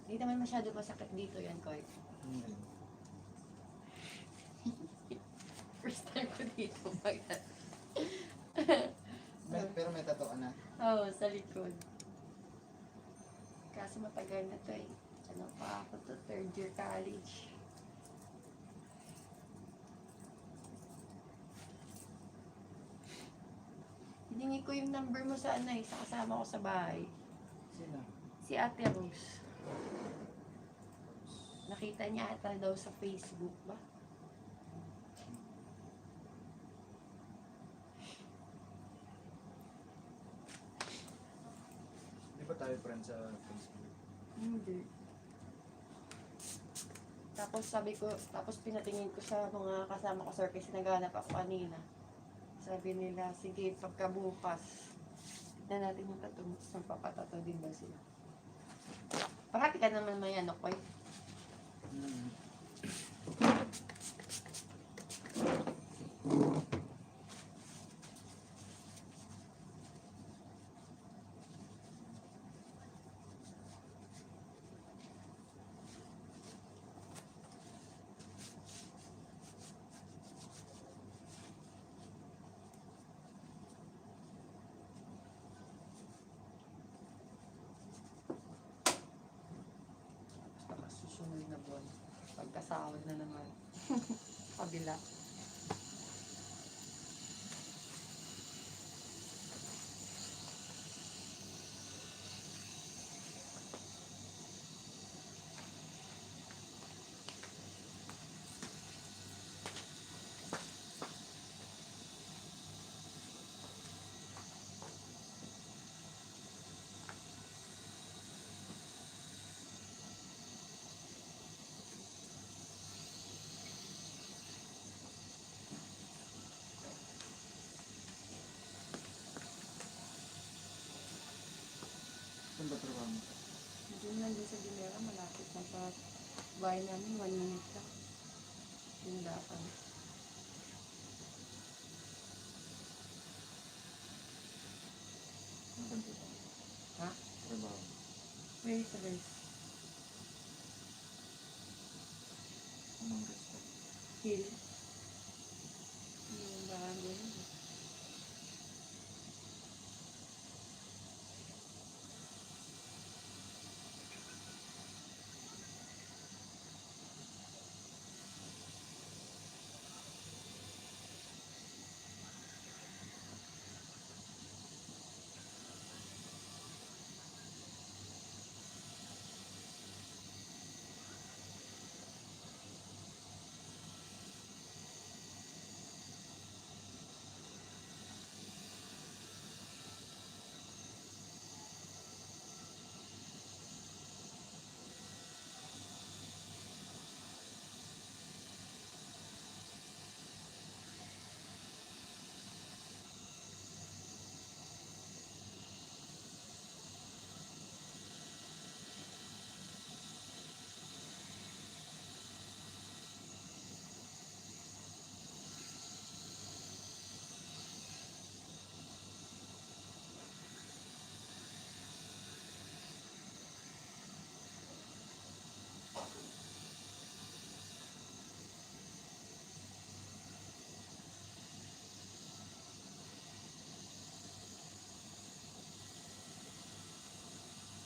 Hindi naman masyado masakit dito yan, Koy. First time ko dito Pero may tattoo ka na. Oo, sa likod. Kaso matagal na to eh. Ano pa ako to, third year college. Hiningi ko yung number mo sa ano eh, sa kasama ko sa bahay. Sino? Si Ate Rose. Nakita niya ata daw sa Facebook ba? Di ba tayo friends sa Facebook? Hindi. Tapos sabi ko, tapos pinatingin ko sa mga kasama ko sir kasi naghanap ako kanina. Sabi nila, sige pagkabukas, tignan natin yung tattoo. Magpapatato din ba sila? Parati ka naman may ano ko eh. Basta susunod na buwan. Pagkasahod na naman. Kabila. Saan ba trabaho mo? Doon lang din sa Ginera, malapit na sa bahay namin, 1 minute lang. Tindakan. Ano ba trabaho? Ha? Trabaho. Waitress. Anong gusto? Hill. Yung bago yun.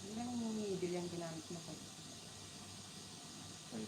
Yun lang yung needle yung ginamit mo ko. Wait.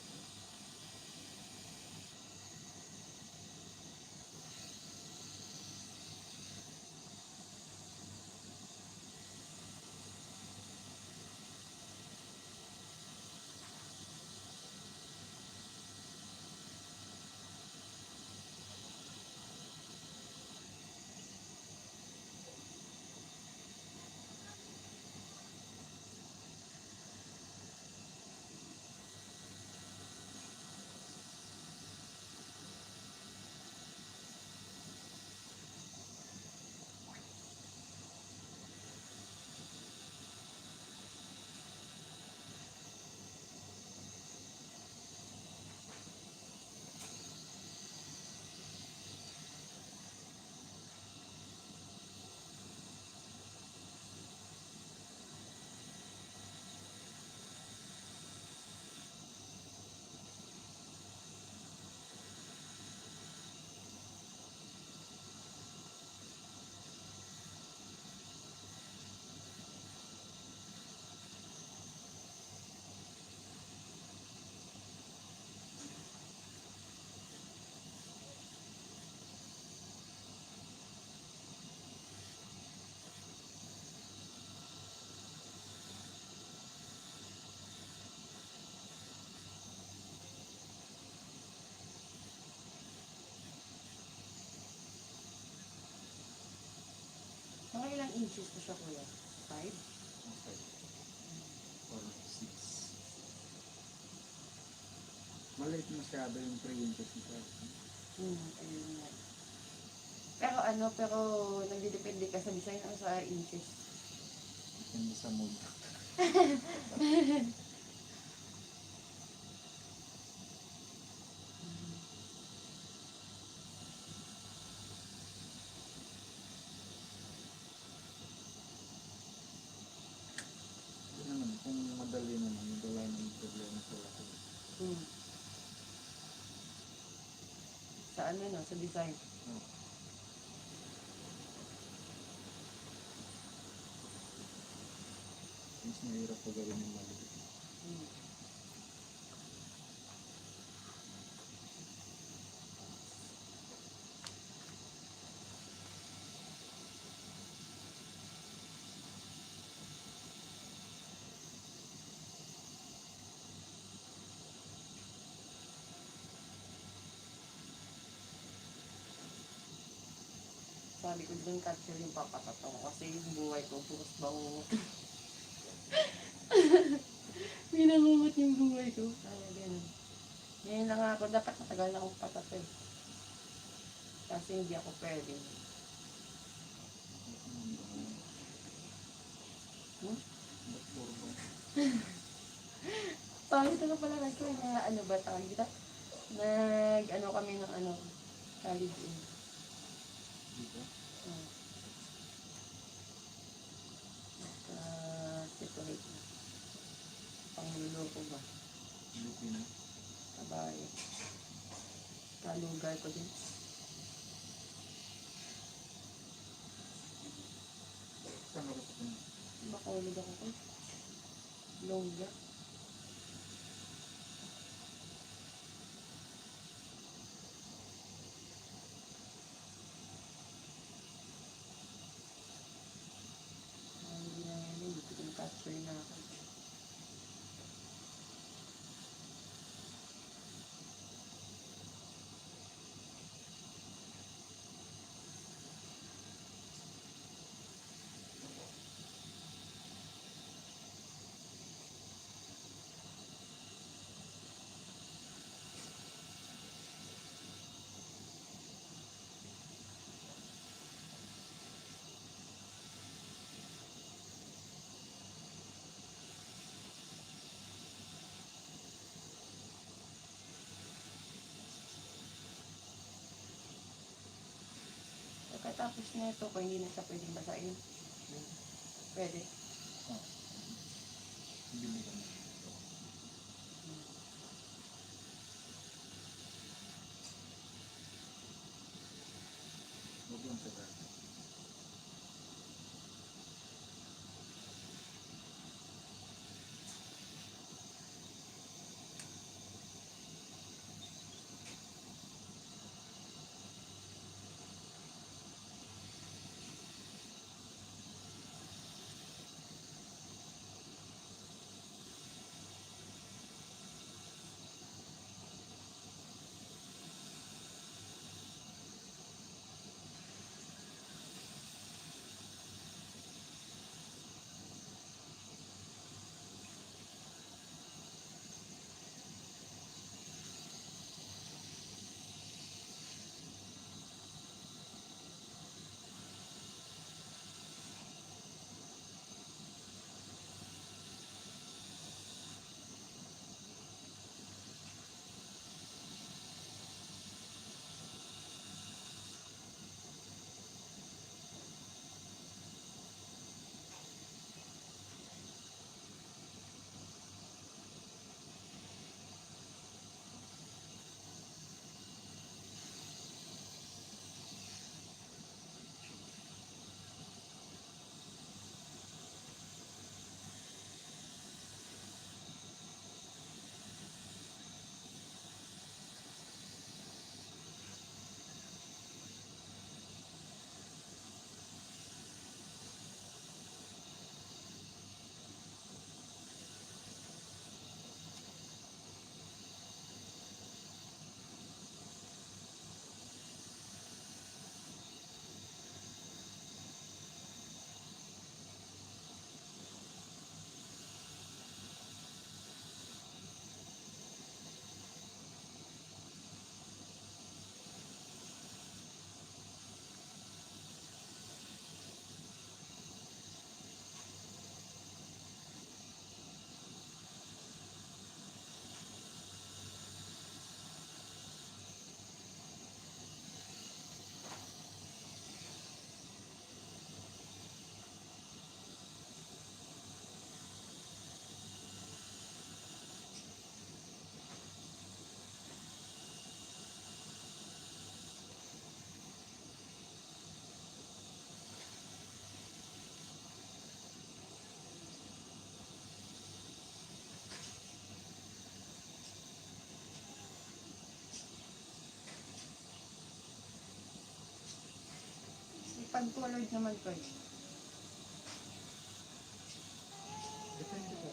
inches na siya kuya? 5? Okay. Or 6. Maliit masyado yung 3 inches nito. Ayun nga. Pero nagdidepende ka sa design o sa inches. Depende sa mood. Hindi naman, kung madali naman, wala naman problema sa laki. Hmm. Sa ano no, sa design. No. Mas mahirap pa gawin yung maliit. Hmm. Sabi ko din capture yung papatato ko kasi yung buhay ko puros bangungot. Pinangungot yung buhay ko. Kaya ganun. Ngayon lang ako, dapat matagal na akong patato eh. Kasi hindi ako pwede. Hmm? Ba't puro ba? Pangit na pala kasi na ano ba tawag dito? Ano kami ng college in. Dito? Separate na. Pangluloko ba? Lupi na? Sabay. Kalugar ko din. Saan ka pa ito? Makulog ako ko. Longga. Hindi na yan. Hindi ko yung capture na ako. Pagkatapos na ito, kung hindi na siya pwedeng basahin, pwede. Ah. Bili ka na. Huwag lang sa dati. Pag-colored naman ko eh. Depende po.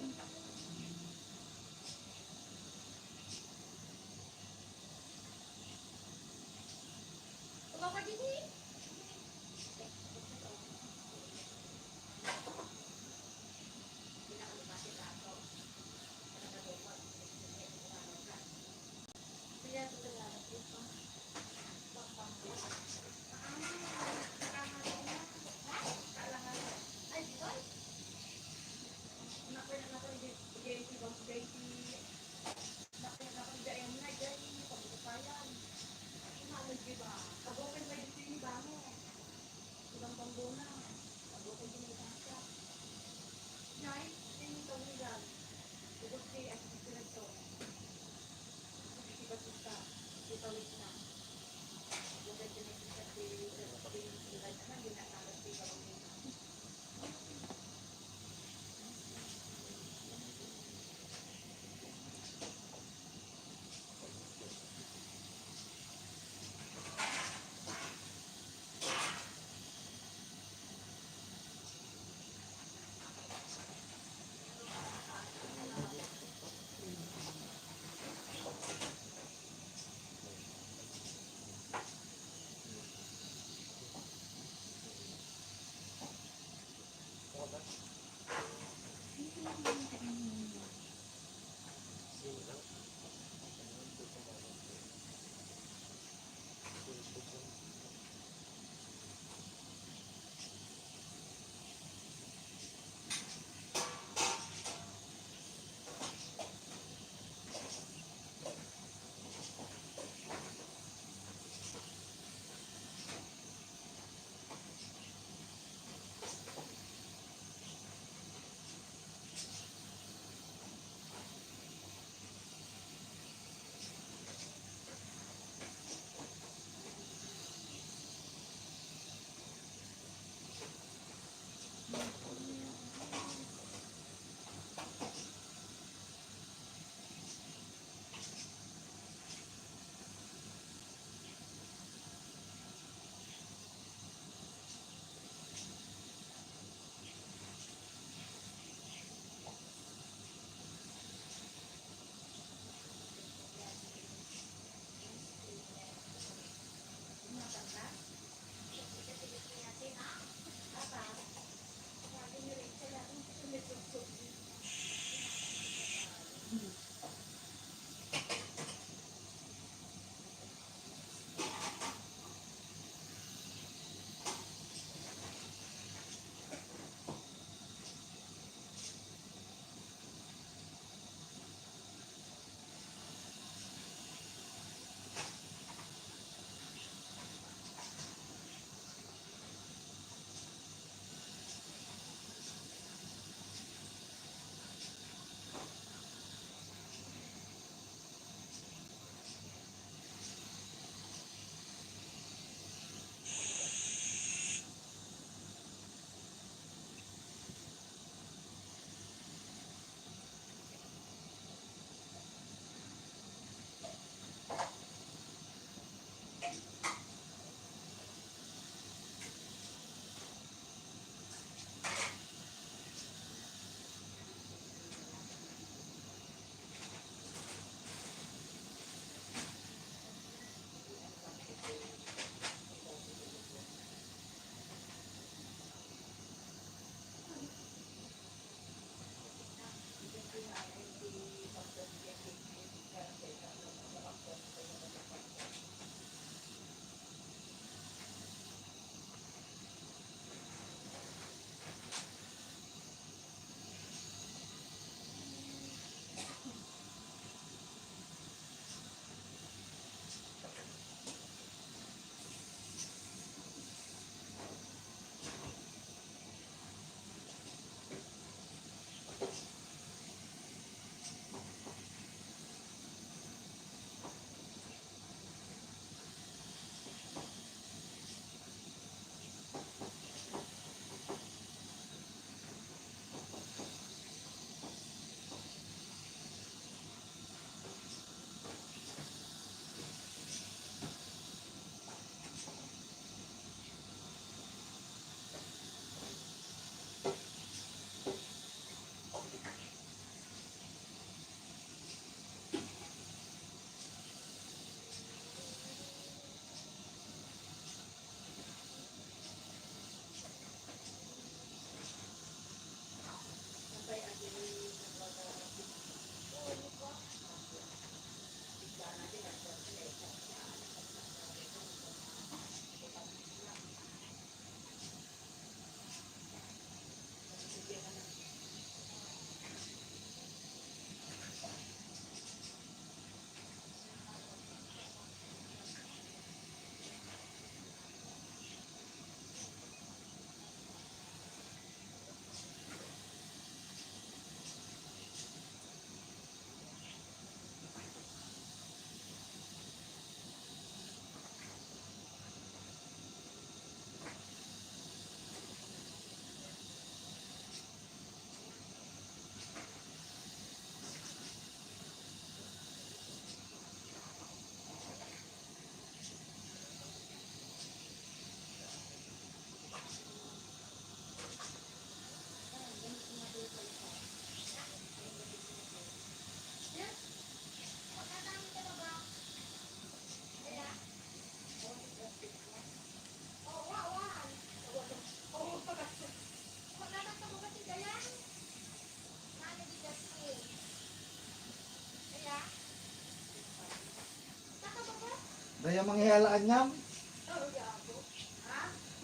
Daya manghihalaan nyam.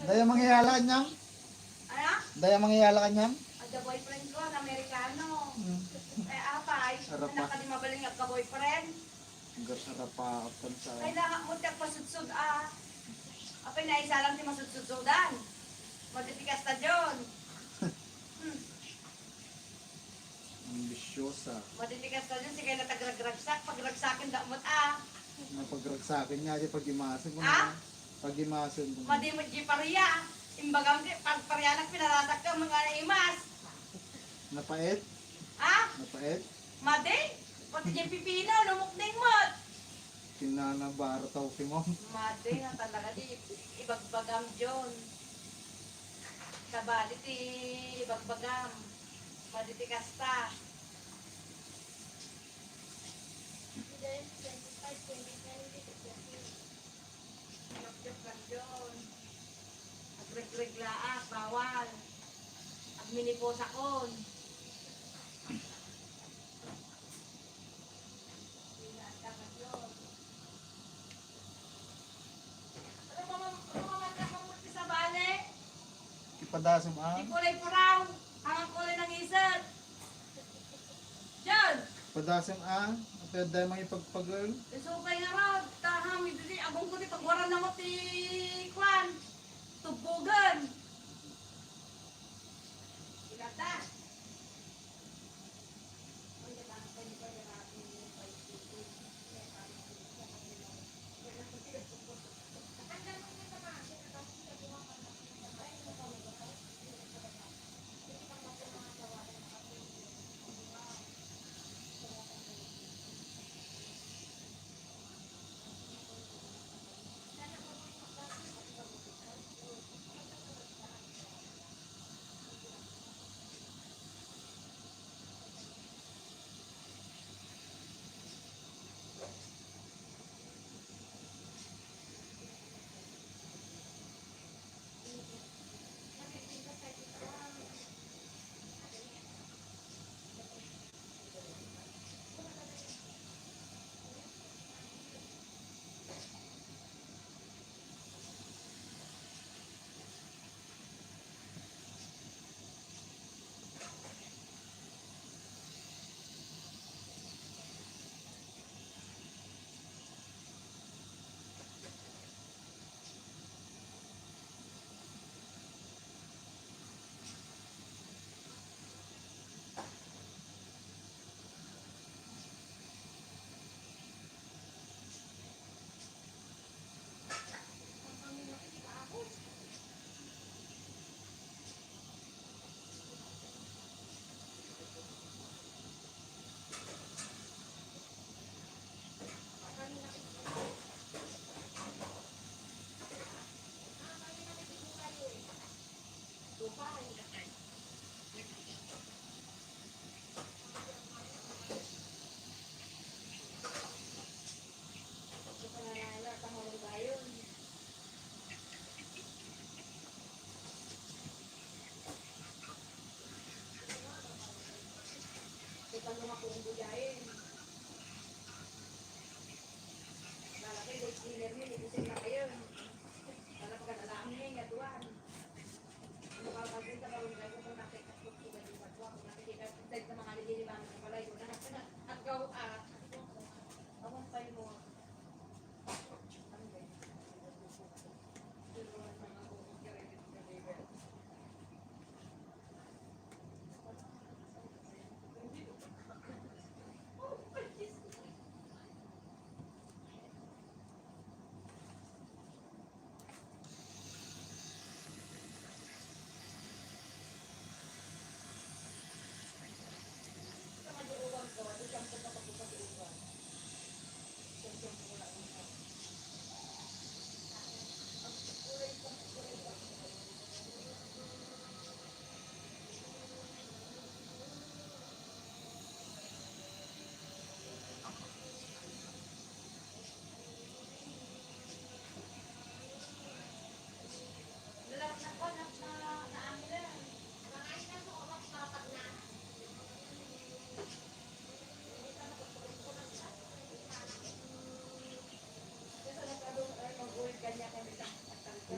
Daya manghihalaan nyam. Ano? Daya manghihalaan nyam. Ang boyfriend ko, na Amerikano. Hmm. Eh, apay, Sarap pa. anak ka di mabaling ang ka-boyfriend. Sarap pa apan sa... Kailangan mo tiyag pasudsud ah. Apay na isa lang di masudsudsudan. Matitikas na dyan. Ambisyosa. Matitikas na dyan, sige na tagragragsak. Pagragsakin da mo't ah. Napagragsakin niya di pag-imasin ko Ah? na. Pag-imasin ko na. Madimod di pariya. Imbagam di, pagpariyanak pinaratak ka mga imas. Napait? Ah? Napait? Madi? Pati di pipino, lumukning mo't. Kinanabara tao si mo. Madi na talaga di ibagbagam dyan. Kabali ti ibagbagam. Madi ti kasta. Joke lang dyan. Agreglaak, bawal. At minipos akon. Sa bale, Ipadasim ah. di kulay puraw, hangang kulay ng isat. Diyan, Padasim ah. At dahil mga ipagpagol. isukay nga raw, tahami dili, abong ko di pagwaran na mo ti kwan, tubugan. Ilata.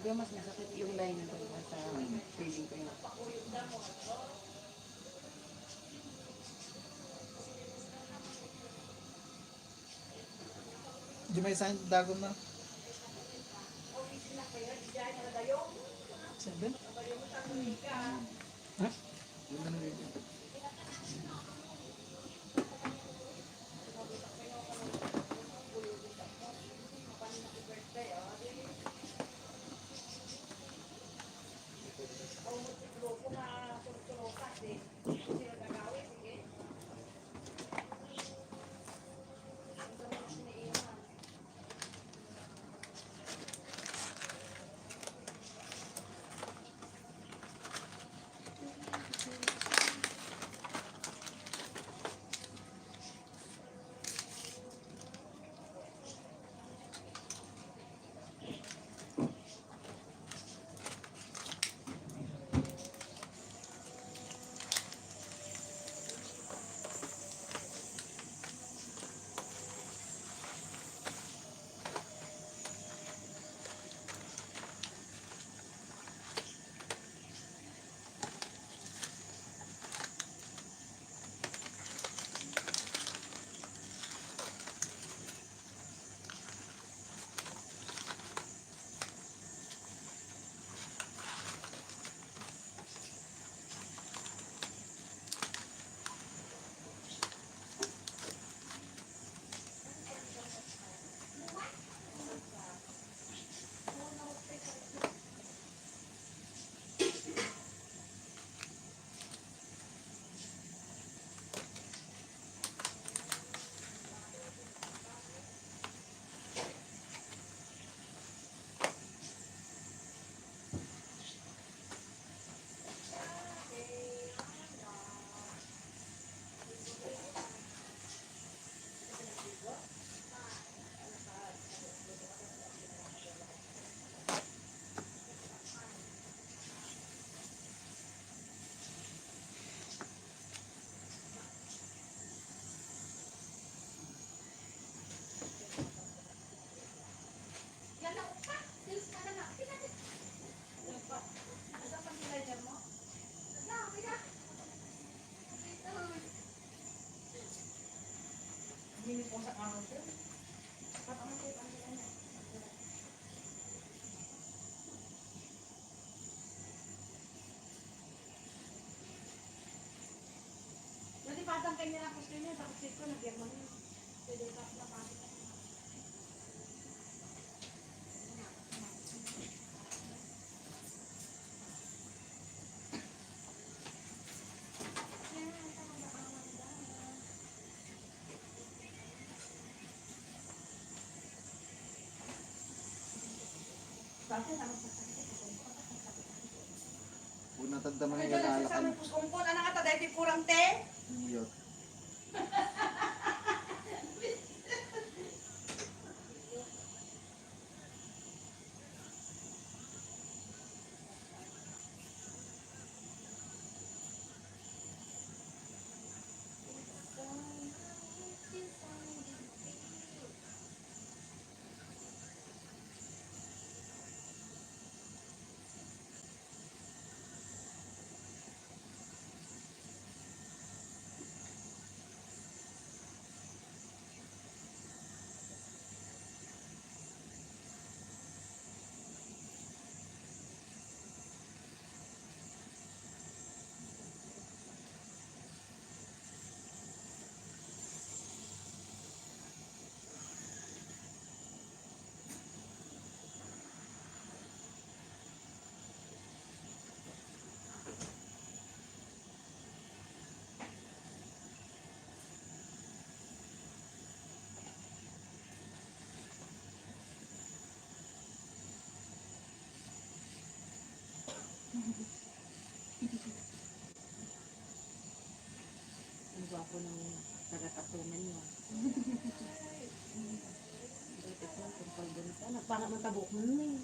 ko mas masakit yung lining ko sa feeling ko yun. Di may sign dagom na. 7? Ha? Yun na nagiging. Nalipatan kayo na ako niya, tapos ko nag-german yun. Pwede ka napasok. Huwag natagdaman Ano yung dyan, lalakad. nagsasama yung puskongkot, anak ka, dahil di kurang te. Iyot. Ang gwapo ng taga-katunan mo. Bakit mo, kung pagganita. Nagpangat ng tabok mo nun eh.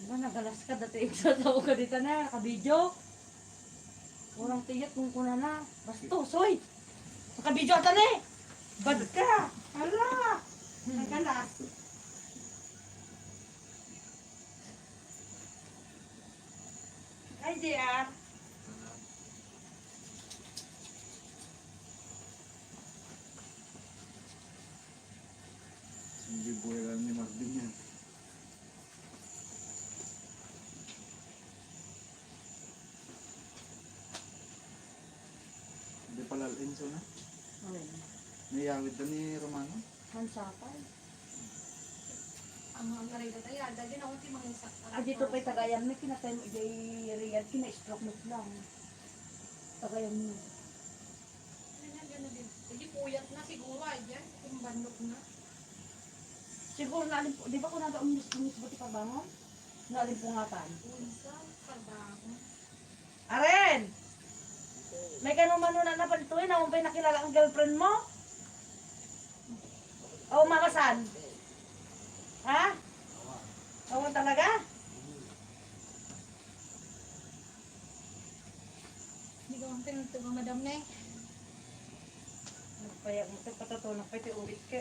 Diba, nagalas ka dati sa tao ka dito na, nakabidyo. Kurang tiyat kung kuna na. Basto, soy! Nakabidyo ata na eh! Bad ka! Hala! Nagkalas. Ay, JR. Hindi buhay lang ni Marvin yan. Hindi pala Enzo na. Niyawid na ni Romano. Mansapay. Ang mga narito tayo, dahil na unti mga isa. Ah, dito pa'y tagayan mo, kinatay mo, Riyad, kina-stroke mo lang. Tagayan mo. Ganyan din. Hindi puyat na siguro, ay dyan. Kung bandok na. Siguro naalin po, di ba kung nada umis buti pa bangon? Naalin po nga tan. Unsa, trabaho. Aren! May kanong manuna na palituin, ako ba'y nakilala ang girlfriend mo? O makasan? Ha? Oo talaga? Hindi ko ang tinutugang madam na eh. Nagpayak mo, patatunan pa ito ulit ka.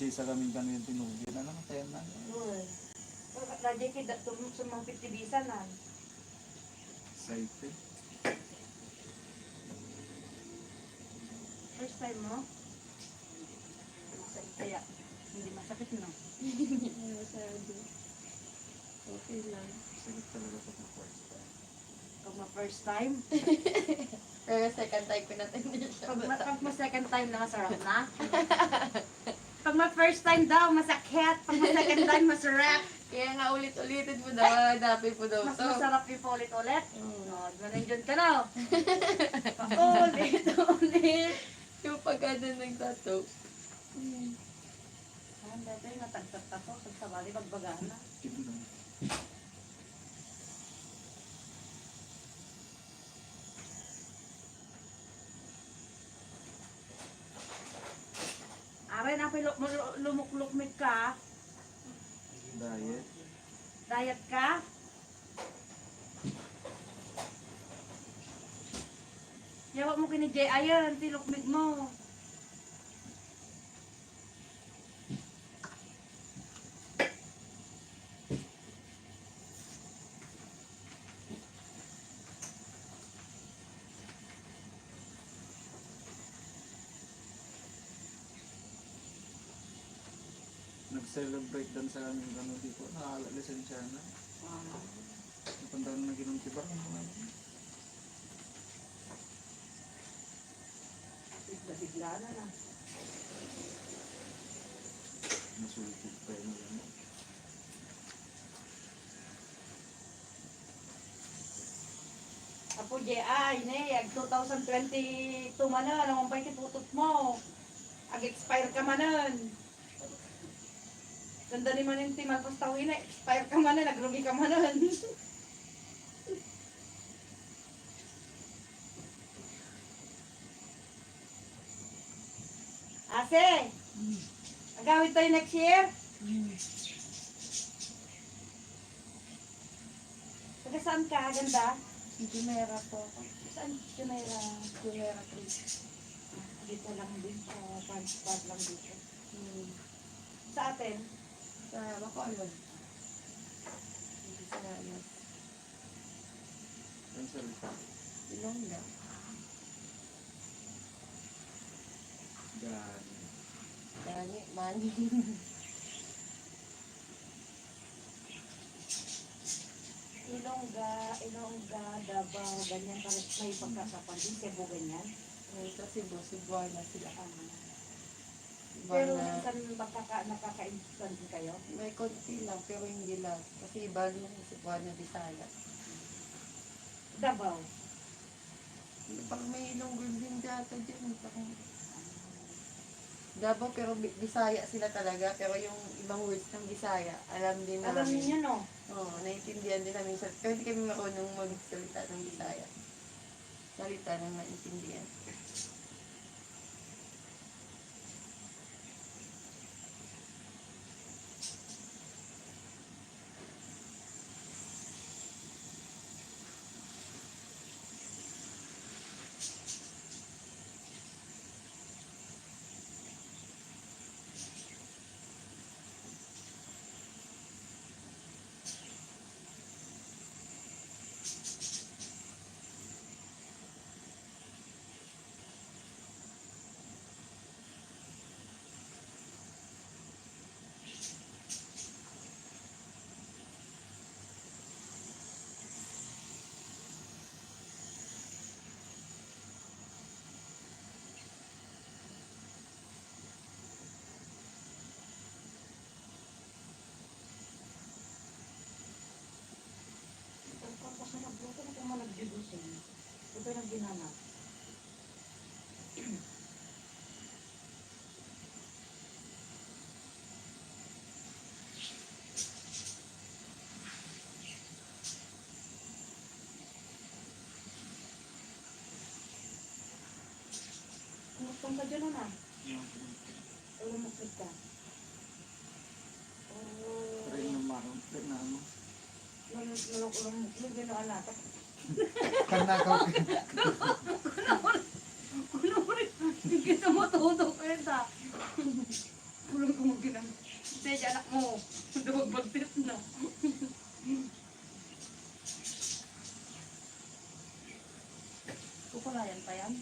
Jay sa kaming kano yung tinubi na lang. Tayo na. Uy. Lagi kita tumong sa mga pitibisan na. Excited. First time mo? Kaya, hindi masakit no? Masyado. Okay lang. Sakit talaga pag na-first time. Pag ma-first time? Pero second time ko natin hindi siya. Pag ma-second time na masarap na? Pag ma-first time daw, masakit. Pag ma-second time, masarap. Kaya nga ulit-ulitin mo daw, hanapin mo daw Mas to. masarap yung ulit-ulit. Mm. No, nandiyan ka na. Ulit-ulit. Yung pag-ano ng tattoo. Ang dati, natagtat ako. Sagsabali, magbagana. Keep lang. Aray na, lumuklukmit ka. Diet. Diet ka. Yawag mo kini Jay Ayan, tilukmit mo. Nag-celebrate dan sa aming ano dito. Nakakalisan siya na. Napunta na nag-inom si Bar. Bigla na na. Masulitid pa yun. Ano. Apo Jay ay, ne, ag 2022 manan, ang umpay kiputot mo. Ag-expire ka manan. Ganda ni manin ti malpas tawin na, expire ka manan, nagrugi ka manan. Ase, agawin tayo next year. Taga saan ka, ganda? Jumera po ako. Saan Jumera? Jumera please. Dito lang din, sa pad lang dito. Sa atin, Sa Bacolod. Hindi sa ano. Ang salita. Ilongga. Gani. Dani, mani. Ilongga, Davao, ganyan parang may pagkasapan din, Cebu ganyan. Sa Cebu, Cebuana sila. Pero Cebuana. minsan nakaka-instant din kayo. May konti lang, pero hindi lang. Kasi iba rin yung Cebuana, Bisaya. Davao. Pag may Ilonggo din data dyan. Parang Davao, pero Bisaya sila talaga. Pero yung ibang words ng Bisaya, alam din namin. Alam niyo no? Oo, naiintindihan din namin. Pero hindi kami marunong magsalita ng Bisaya. Salita na naiintindihan. Ito yung ginanap. Kumuktong ka dyan na. Lumukit ka. Try na maroon. Try na ano. Lumukit na anak. Kanakaw ka. Hindi kita matuto kwenta. Pulang ko mag-ginang. Sige, anak mo. Duwag bagtit na. Kukulayan pa yan?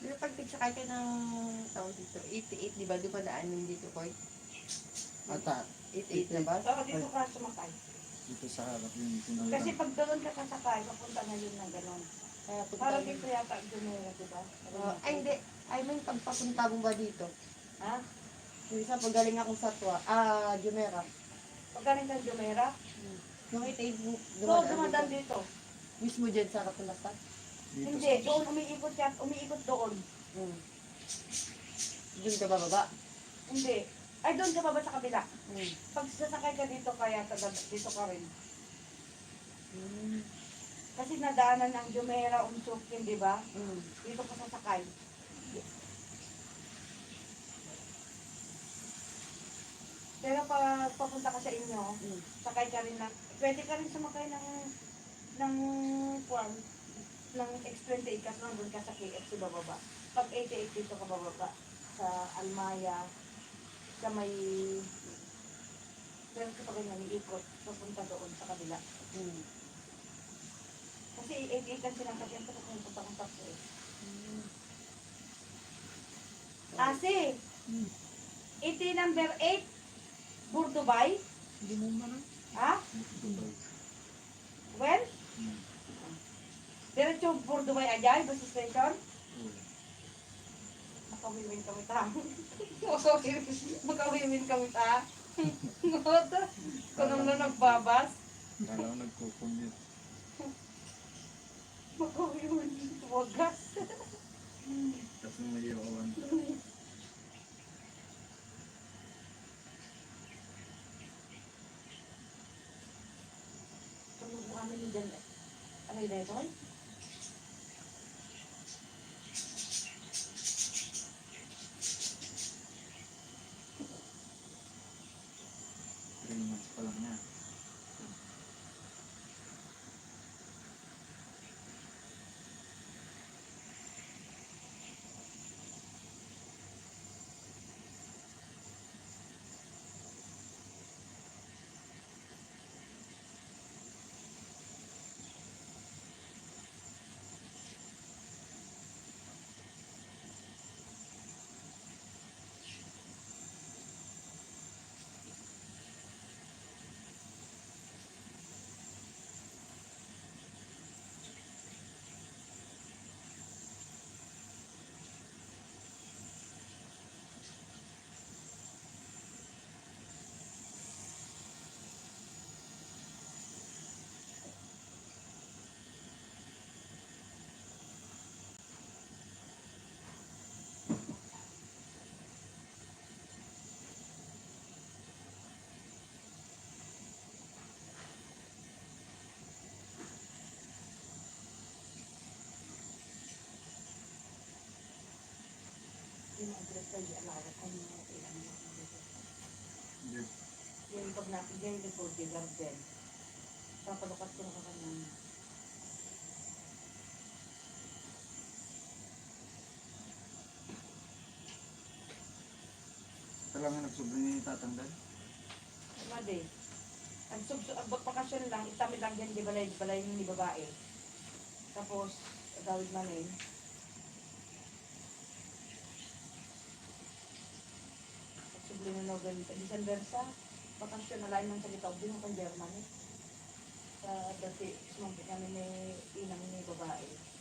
Pero pag nagsakay ka ng tawag dito, 88, di ba? Di ba daanin dito, Koy? Ata. 88 na ba? Oo, dito ka sumakay. Dito sa harap yung pinala. Kasi pag doon ka sasakay, papunta na yun na gano'n. Kaya punta Parang mo. dito yata ang dumera, di ba? Ay, hindi. I mean, pagpapunta mo ba dito? Ha? Yung isa, pag galing akong Satwa, Jumeirah. Pag galing kang dumera, Yung 88 so dumadaan dito. Mismo dyan sa Kapunasta? Dito Hindi, doon umiikot yan, umiikot doon. Hmm. Doon ka bababa? Hindi. Ay, doon ka pa ba sa kabila? Hmm. Pag sasakay ka dito, kaya dito ka rin. Hmm. Kasi nadaanan ng Jumeirah, Umsukin, di ba? Hmm. Dito ka sasakay. Pero pag papunta ka sa inyo, Hmm. sakay ka rin pwede ka rin sumakay ng kwan, ng X28 kasi nandun ka sa KFC bababa. Pag 88 dito ka bababa sa Almaya, sa may, pero kapag ganyan, iikot, papunta doon sa kabila. Hmm. Kasi 88 lang sinasakyan ko kung punta kong tapos eh. Hmm. Asi, Hmm. 80 number 8, Burdubay, Hindi mo man. ha? Well, diretso Burdubay Ajay, bus station. Makawiwin kami ta. Makawiwin kami ta. Kung ano nagbabas. Kala ko nagkukumute. Makawiwin. Wagas. Tapos may iwawan. Tulog mo kami ni Jan. Ano yun ito? Three months pa lang yan. yung address na yung alagat ay mga ilang mga Hindi. yung pag nakigay na po, di garden. Papalukat ko na kanang Talaga nagsobrang ni tatanggal. Madi. Ang bakasyon lang, itamid lang dyan, di balay, balay ni babae. Tapos, gawid manin. Pagsubli na novel, December sa bakasyon na lain man sa gitaw, din kang Germany. Sa dati, sumampit namin ni inang ni babae.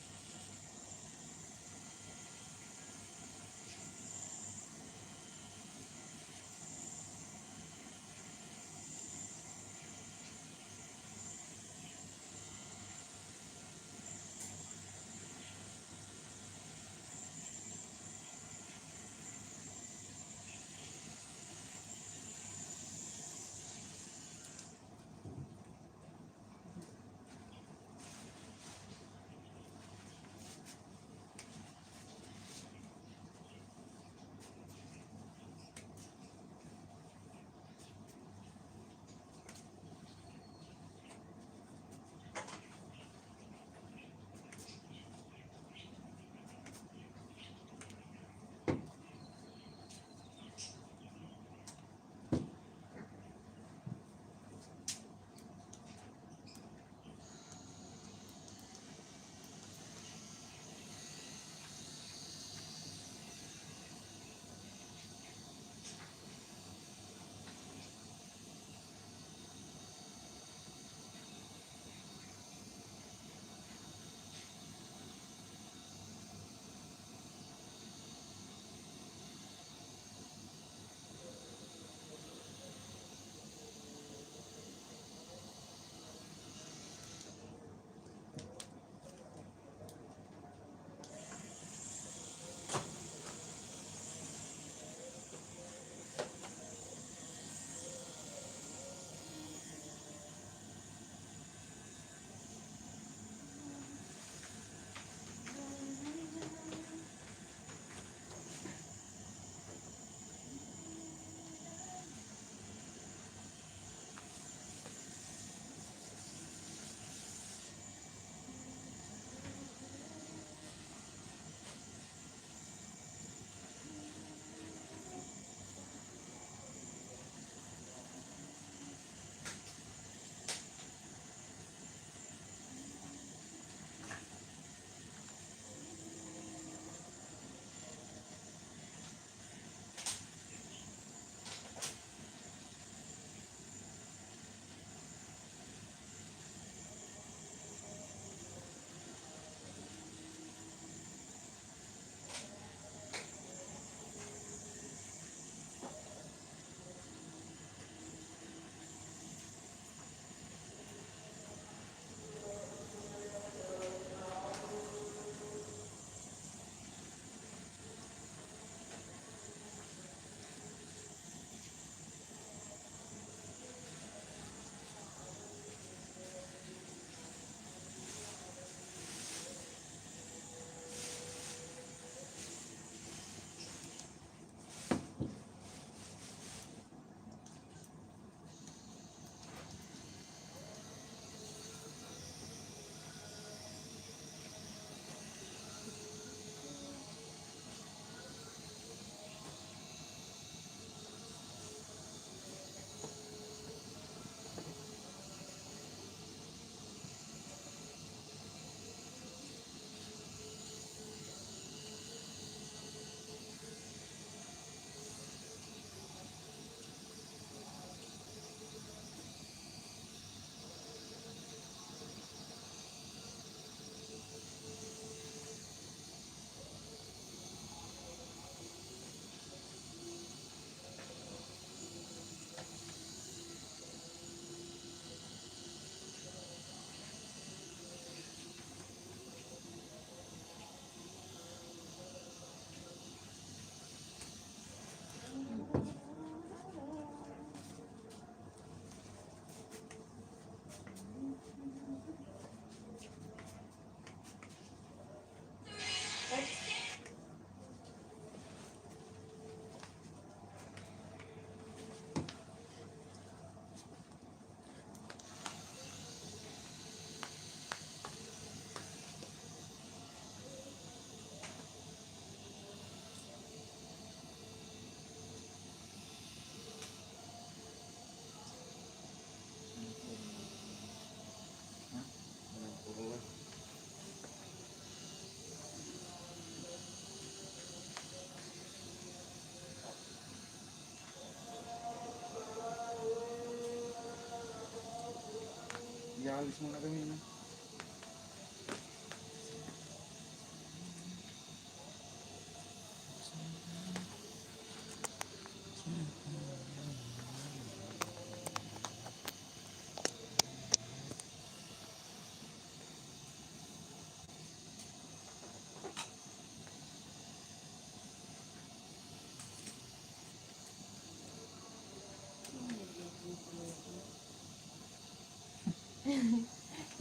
Alis muna kami na.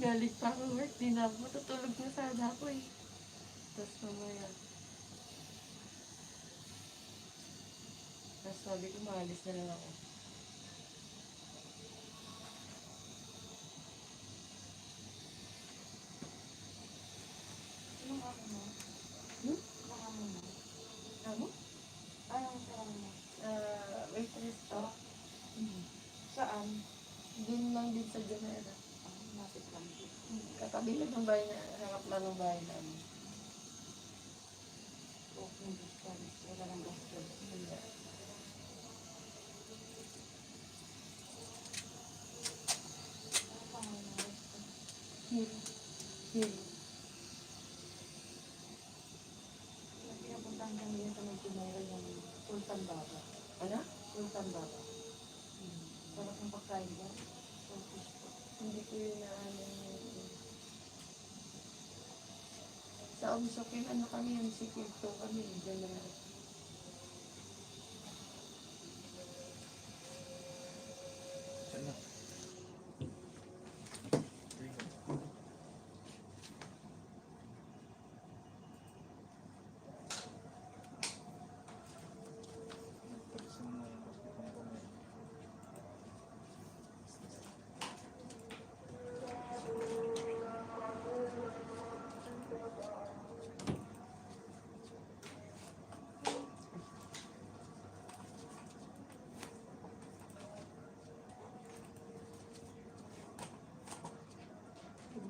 Galing pa ako work, di na ako. Matutulog na sana ako eh. Tapos mamaya. Tapos sabi ko, maalis na lang ako. Anong ako mo? Hmm? Anong ako mo? Ano? Ay, ang sarang mo. Waitress to. Saan? Doon lang din sa Jamera. Ah, lapit lang din. Katabi lang ng bahay na, harap lang ng bahay namin. Walking distance. Wala lang gastos. Hindi. Ano pa nga yung resto? Hill. Hill. Yung pinapuntahan kami yun sa may Chimera, yung Sultan Baba. Ano? Sultan Baba. Sarap ng pagkain ba? Turkish po. Hindi ko yun na ano. Sa Umsokin, ano kami, yung sikipto kami, Jamera. Saan na?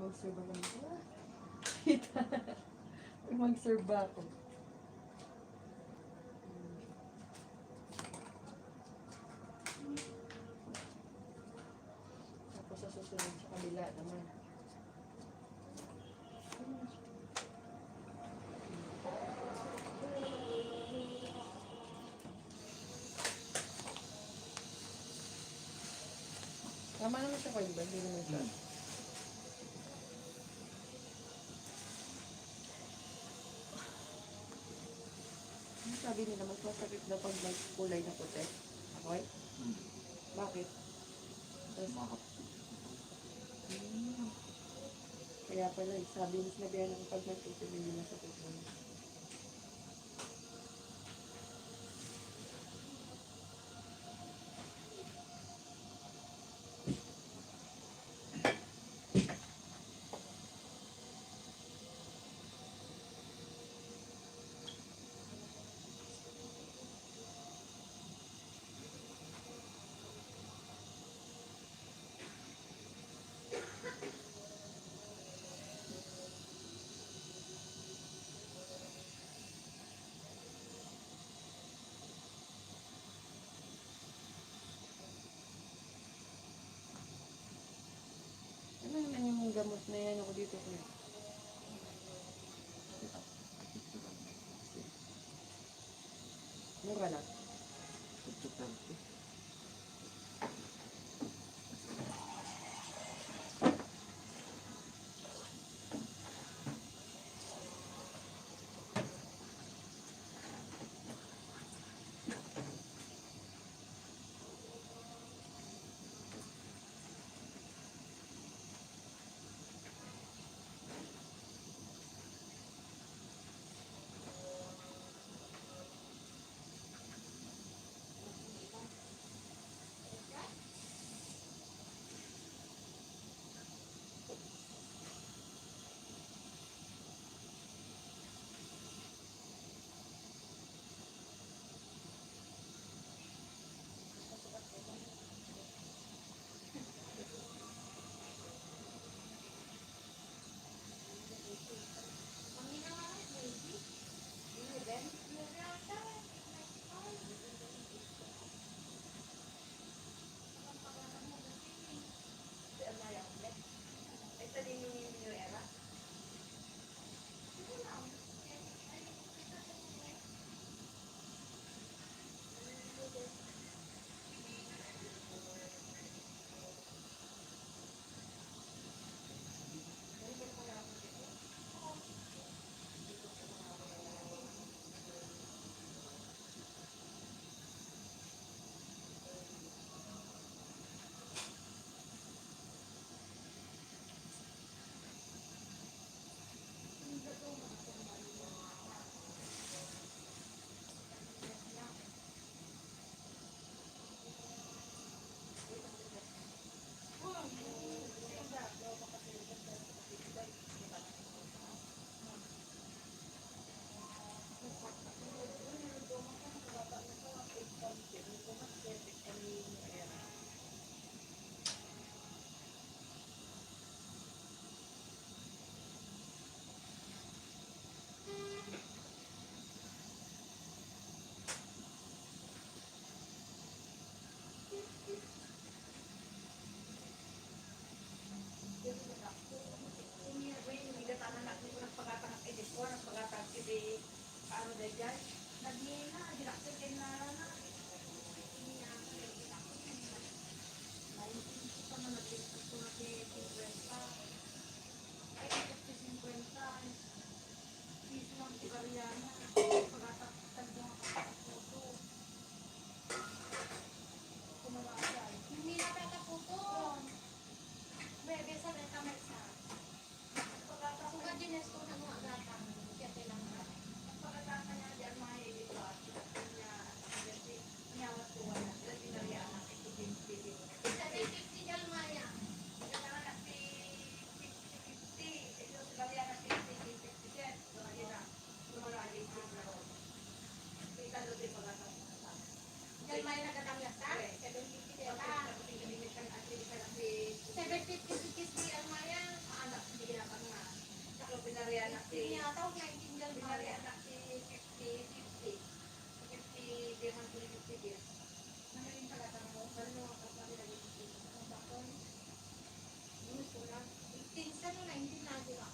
Mag-serve ba lang ako? Mag-serve ba ako? Tapos sa susunod sa kabila naman. Tama naman siya kayo ba? Hindi naman siya. Sabi nila, mas masakit na pag may kulay na puti. Okay? Bakit? Tapos, kaya pala, sabi ni sinabihan ng pag nagputi, hindi masakit na. Ano naman yung gamot na yan ako dito ko? Mura lang. Paano dahil dyan? Nagmina, dinaksin kayo na na. Hindi na tataputo. Bebe, sa renta may sa. Kung ka-gines ko na mga gata, kaya kailangan. Sa 50 dyan, Maya. Dyan, Maya nagkatanglas ka? 750 dyan ka. 750 kikis di ang Maya. Hindi nga tawag 19 dyan, Maya. Tinsan mo 19 na, di ba?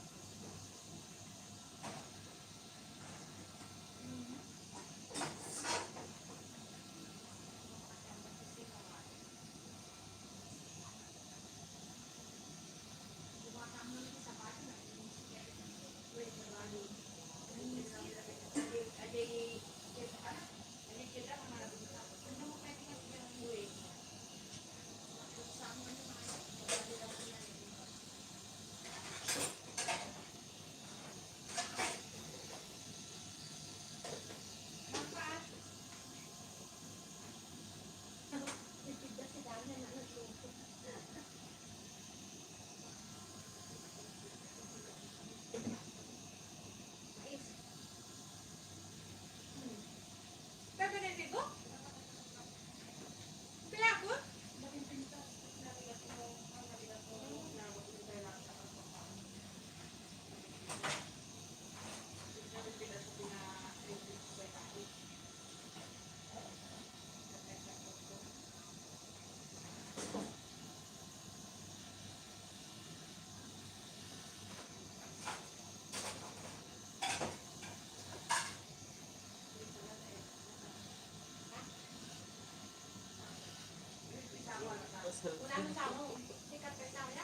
Wala mo sa mo. Sikat ka sa wala.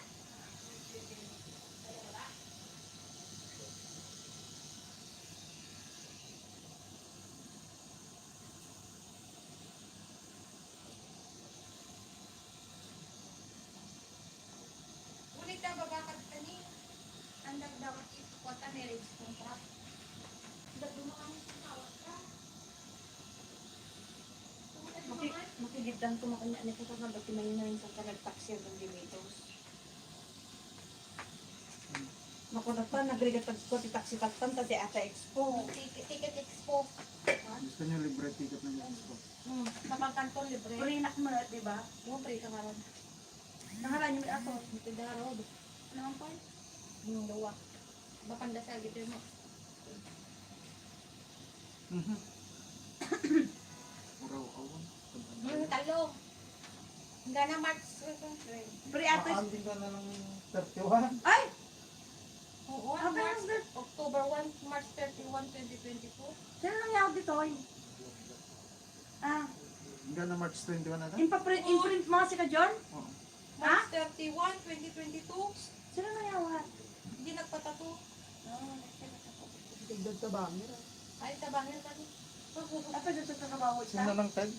Ulit na babakad ka ni. Ang dagdagat ikukwata marriage contract. Dagdagan kami sa tawag ka. Makigitdan ko makanya ni ko sa ba't may sa kanag-taxi ang dimitos. Makunat pa, nagrigat ko ti taxi taktan ta ti Ata Expo. Ticket expo. Gusto nyo libre ticket ng expo. Kapag kanton libre. Free na mo di ba? Yung pre ka karon. Nahalan niyo ako. Ito darod. Naman pa. Yung dawa. Bakanda sa gitu mo. Uraw awan. Yung talo. Hangga na March. Free ato. Maanding ka na ng 31. Ay! Oo, Ah, pero March, October 1, March 31, 2024. Sino nang yaw dito? Ah, Hanggang na March 21 na imprint mo si ka John? Oo. March 31, 2022. Sino nang yaw? Hindi nagpatato. Tigdad sa bangir. Ay, tabangin ka ni. Apa dito sa trabaho Sino na lang Ted?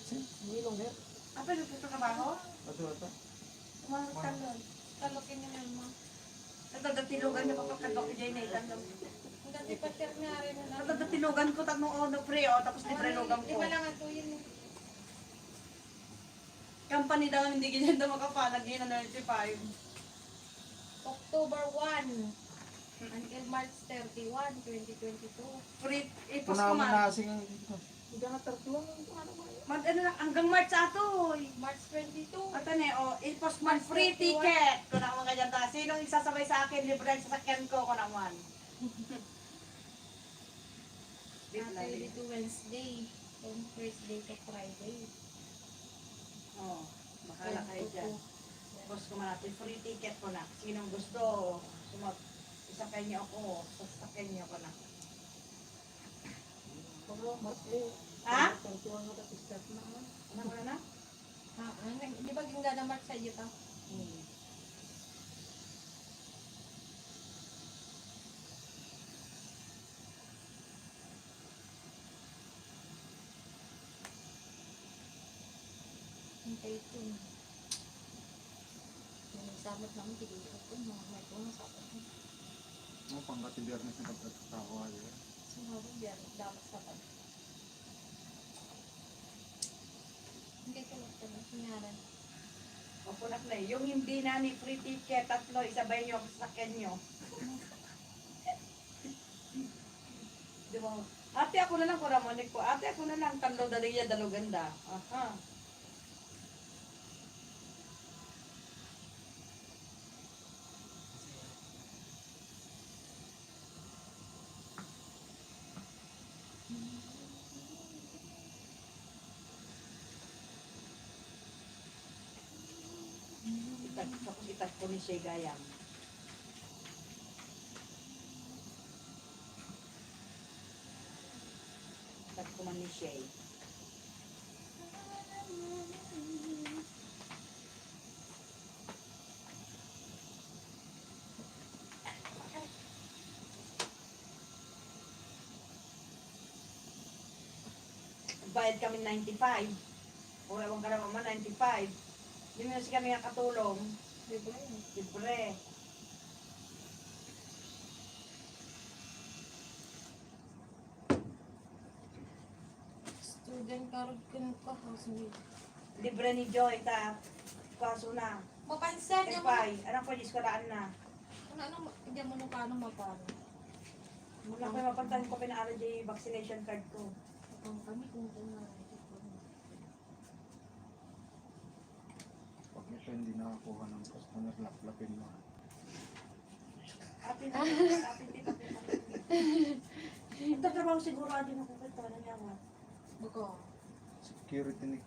Apa dito sa trabaho? Ato. Mga talon. Talokin niyo yan mo. Natadatilugan niyo kapagkadok ni Jay Nathan. Ang dati pa sir nga rin na lang. Natadatilugan ko tatlong ono pre tapos libre-lugan ko. Lima lang ang tuyin mo. Company daw hindi ganyan daw makapalag yun na 95. October 1 until March 31, 2022. Free, ipos ko Punaman man. na asing Ano lang, hanggang March ato. March 22. Ato ne, ipos man free ticket. Kung naman ganyan ta. Sinong isasabay sa akin, libre ang sasakyan ko naman. Until dito Wednesday. From Thursday to Friday. Oh, bahala kayo dyan. Ipos ko man natin, free ticket ko na. Sinong gusto, isakyan niyo ako, sasakyan niyo ko na. Ha? Ano mo na? Di ba ginga na mark sa iyo ka? Hintay ito. Yung samot namin, tigil ko. May kung sapat mo. Ano pang katibiyarnes na pagkatawa yun? Sumabog yan. Dapat sapat. Hindi ka lang ito. Sinyaran. Mapunak na eh. Yung hindi na ni free ticket, tatlo, isabay nyo ako sa sakyan nyo. Di ba? Ate ako na lang ko Ramonik po. Ate ako na lang talo daliya daluganda. Aha. Tapos itat ko ni Shay Gayam. Itat ko man ni Shay. Bayad kami 95. O ewan ka naman 95. Hindi mo kasi kami nakatulong. Di ba yun? Libre. Student card ko ng kahas. Libre ni Joy ta. Kaso na. Mapansan niya mo. Epay. Anong pwede iskolaan na? Ano, hindi mo nung paano mapano. Muna ko yung mapantahin ko pinaaral yung vaccination card ko. Ang kami kung na. Pag ito hindi nakakuha ng customer, laplapin mo. Atin na. Atin dito. Ito trabaho siguro atin ako kito. Ano niya mo? Bako. Security ni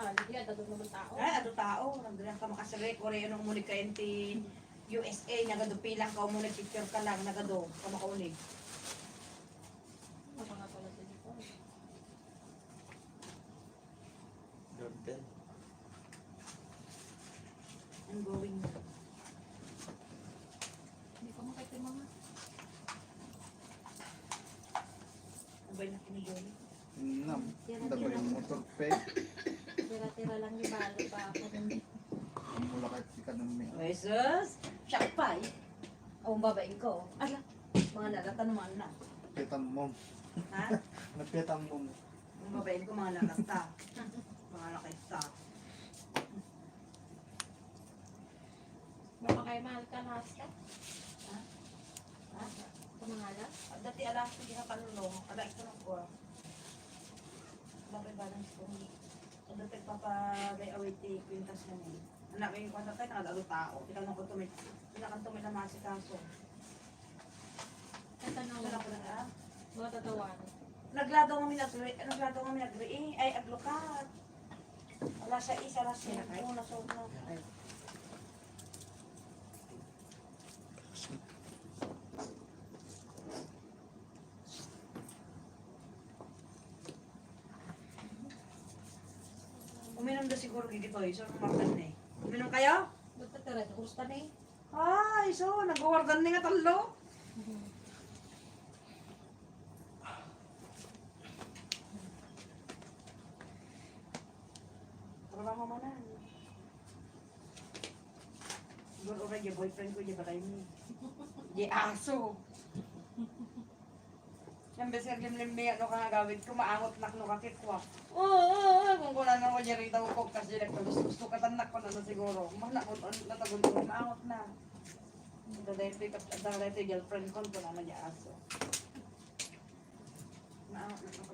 Hindi, dadong naman tao. Ay, ato tao. Nagdala ka makasari. Korea nung umulig ka yun ti USA. Nagadupilang ka umulig. Picture ka lang. Nagado. Ka makaulig. Napangapala sa dito. Jordan. I'm going na. Hindi ko makita yung mga. Abay na kinigoy. Nam. Dabay yung motor pay. Tira-tira lang yung balo pa ako. Ang mula kahit si Kanumi. Ay, sus! Shakpay! Ang babaeng ko. Ala! Mga nalata naman na. Pitan mo. Ha? Napitan mo. Ang babaeng ko mga nalata. Mga nakita. Baka kayo mahal ka lahas ka? Ha? Ha? Kumangalas? Dati alas ko di na kalulong. Alas ko ng ko. Bakit balance ko? Dati papaday away ti kwintas na niya. Anak ko yung kwanta tayo, nakagalo tao. Ikaw nang kutumit. Pinakantumit na masikaso. Tatanong Wala lang ko ko na na. Mga tatawan. Nagladaw kami nagri. Ay, aglokat. Alas 6, alas 5. Nasod na. Uminom na siguro gigitoy. So, kumakan na eh. Uminom kayo? Ba't ka tira? Kusta na eh? Ay, so, nag-wardan na nga talo. Trabaho mo na. Siguro oray, yung boyfriend ko, yung batay mo. Yung aso. Yung beser limlim niya, ano ka nga gawin ko, maangot nak no kakit ko. Kung kulang na ko niya rin daw ko, kasi gusto ka tanak ko na siguro. Mahal ko, natagun ko, maangot na. Dahil ito yung girlfriend ko, kung ano niya aso. Maangot na ko.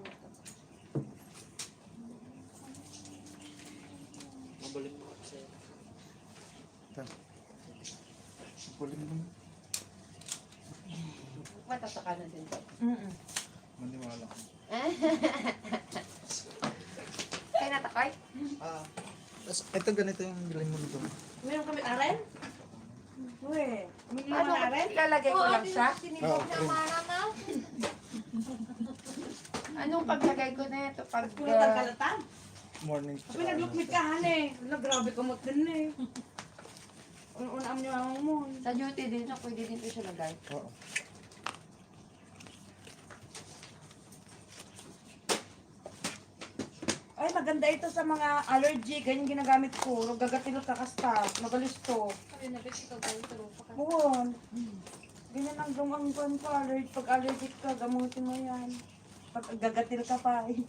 Mabalik mo ako sa'yo. Puling mo. Matataka na din to. Maniwala ko. Kaya natakay? Ah, Ito ganito yung bilhin mo nito. Meron kami aren? Uy, may Ano, naman aren? ilalagay ko lang siya? Oo, cream. Anong paglagay ko na ito? Pag, Pulutan kalatan. Morning. Sabi naglukmit ka hane. Wala, grabe ka mo din eh. Una-una niyo ang mo. sa duty din, no, pwede din ko siya lagay. Oo. Ay, maganda ito sa mga allergy. Ganyan ginagamit ko. Gagatilot ka kasta. Magalis to. Sabi na, Beshi, ikaw tayo, turo pa ka. Buwan. Ganyan ang dumangguan ko. Pag allergic ka, gamutin mo yan. Pag gagatil ka pa eh.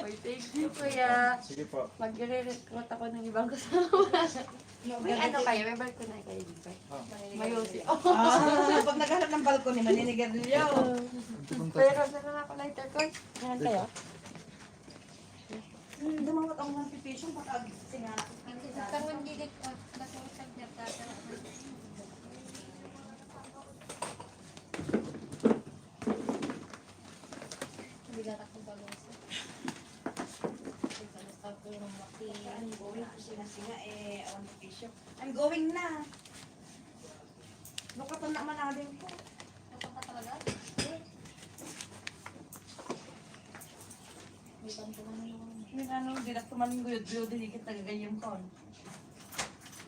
Uy, thank you, kuya. Sige po. Magre-recruit ako ng ibang kasama. May ano kayo? May balko na kayo dito? May usi. Pag naghanap ng balkon, maninigarilyo. Pero saan ako lighter ko? Meron kayo? Dumawat ako ng pipisyon pag singa. Karoon dilit ko, nakusap niya tata. Bigat ako balusa. Basta ko yung maki. I'm going to singa eh, on pipisyon. I'm going na. Lukatan naman natin ko. Ano ka talaga? May banto na naman. May ano, direct tumanin ko yun, pero dinikit tagagayong kon.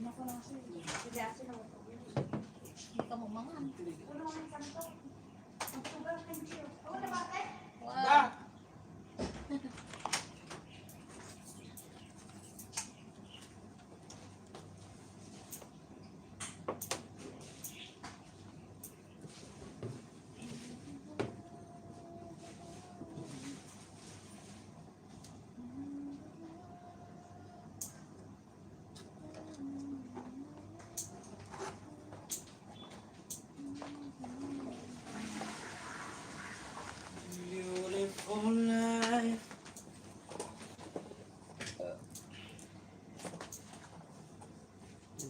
Naku na kasi. Sige, asin ako. Hindi ka mo mangan. Wala akong kanto. Ang sobrang kanto. Wala ba ate? Wow. Beautiful life.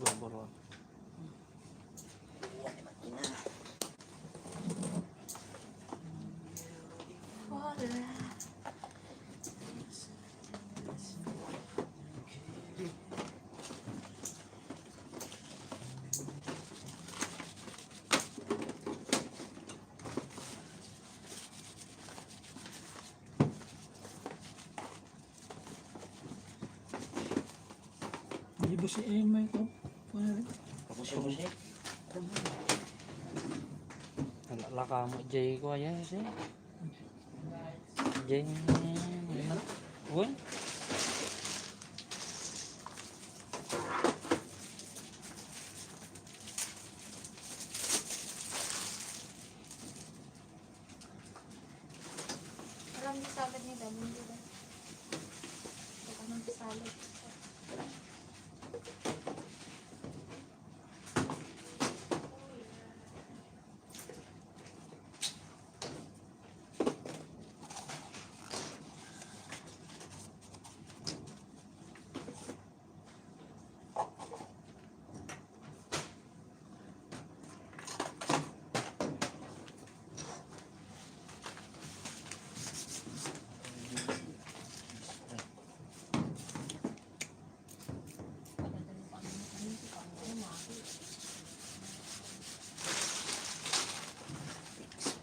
Barbaro. Hindi ba si Emma ito? Wala ka mo Jay ko ayan sih. Jay mana? Bun? Parang di salad ni Dami, di ba? Parang di salad.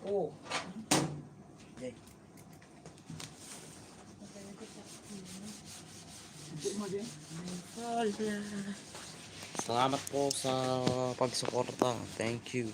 Oh. Salamat po sa pagsuporta. Thank you.